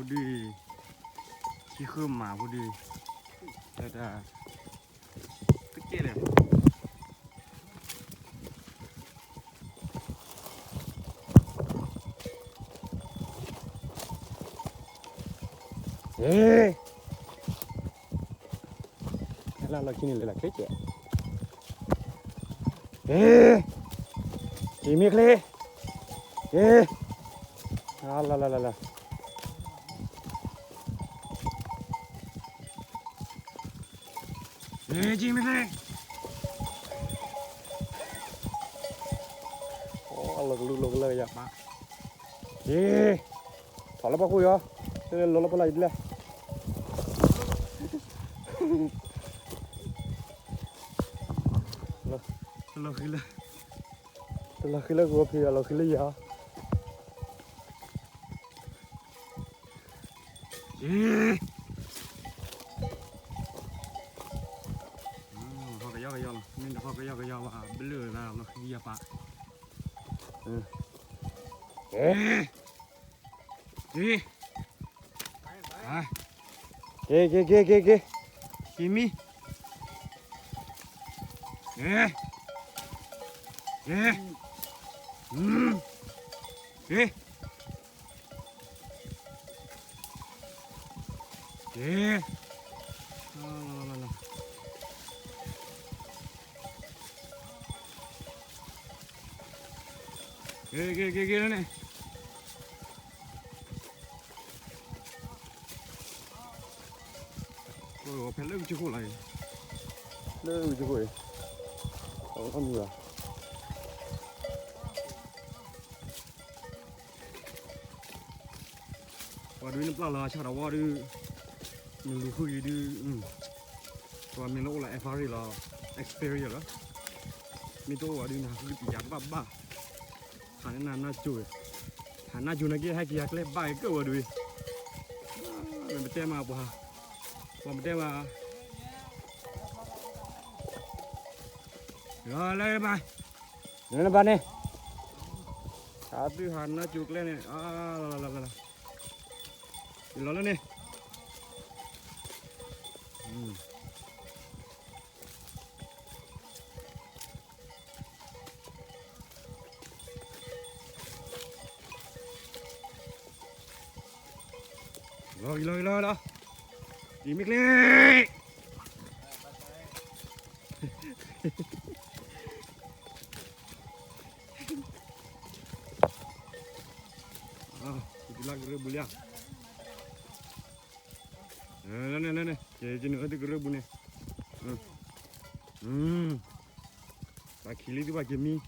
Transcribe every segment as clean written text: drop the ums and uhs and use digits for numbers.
พูดดีที่คืมมาพูดดีแต่ตึกเกเลยเฮ้ยแล้วเรากินอะไรล่ะเจ๊เฮ้ยจีมีเคลเฮ้ยละเฮ้ยจีมีเคลโอ้ลุกเลยอยากมาเฮ้ยถอดแล้วปะคุยเหรอเดินรถแล้วปะอะไรดิเลยเราขึ้นเลยกูพี่เราขึ้นเลยเหรอเอ๊ะพอกระยอกหรอนี่แต่พอกระยอกว่าเบลอแล้วเราขี้ยาปะเอ๊ะเอ๊ะเกิมมี่เอ๊ะเอ๊ะเอ๊ะเอ๊ะเนั่นเองโอ้โหเพลเลิกจะคุยอะไรเลิกจะคุยเอาทำเหรอว่าดูน้ำปลาละชาดาว่าดูมันดูคุยดูตัวมันโลละเอฟอาร์ละเอ็กซ์เพรียร์ละมีตัวว่าดูนะคือปีจัดบ้าหาหน้าจุยหาหน้าจุยนักเก็ตให้กี่ฮักเล็บบ้าก็ว่าดูมันเป็นเต้มาป่ะว่าเป็นเต้มาเลยไปนี่นะบ้านนี่หาดูหาหน้าจุกเลยเนี่ยละกินแล้วนี่รอดีมิกเลยitu lagi rebu ya nih jadi itu rebu nih pakai kili itu pakai mie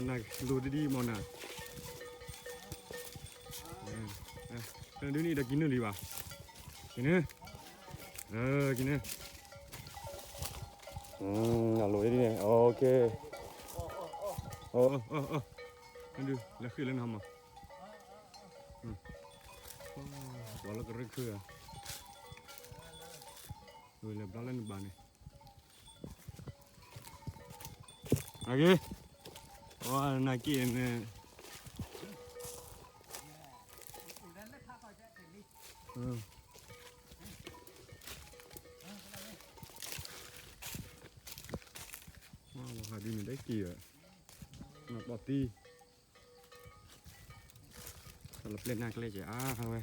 nak lu di mana ini udah gini nih pak gini lalu ini oke aduh lagi lên hầm à đó là cái rực khưa rồi làm đó lên bàn này ok này kia này đi mình đấy kìa ngọc bọt ti lập lên này cái này thôi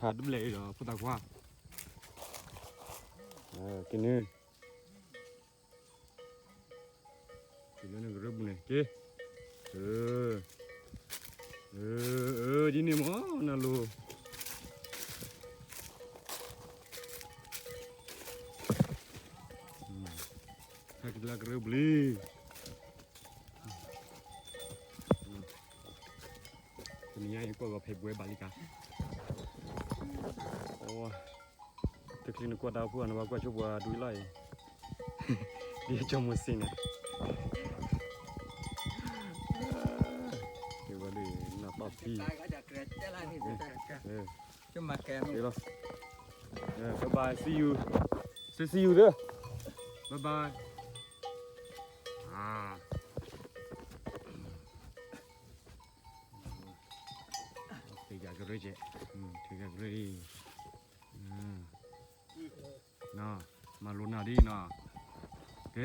hạt đúc lệ rồi phụ tạc qua cái này cái này cái rơm này kia đi nè mỏ nào luôn cái là cái rơm li ini kau gak pebue balik ah. Oh, terkini kuat apa? Nama aku coba dulu lah. Dia cuma mesin. Coba deh, nak papi. Cuma kem. Bye bye, see you. See you deh. Bye bye. ด้วยเจ๊ถือกันเลยน่ะมาลุ้นหน่าดีน่ะโอเค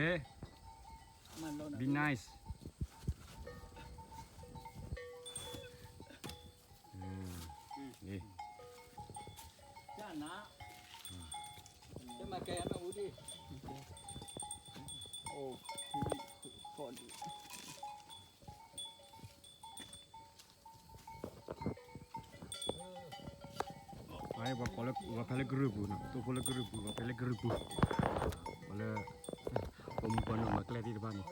be nice นี่ จ้านะจะมาแกนเอาดิโอ้ก่อน Ay, va pele grupo, no. Tu pele grupo, va pele grupo. Olha, como quando uma clé de banho.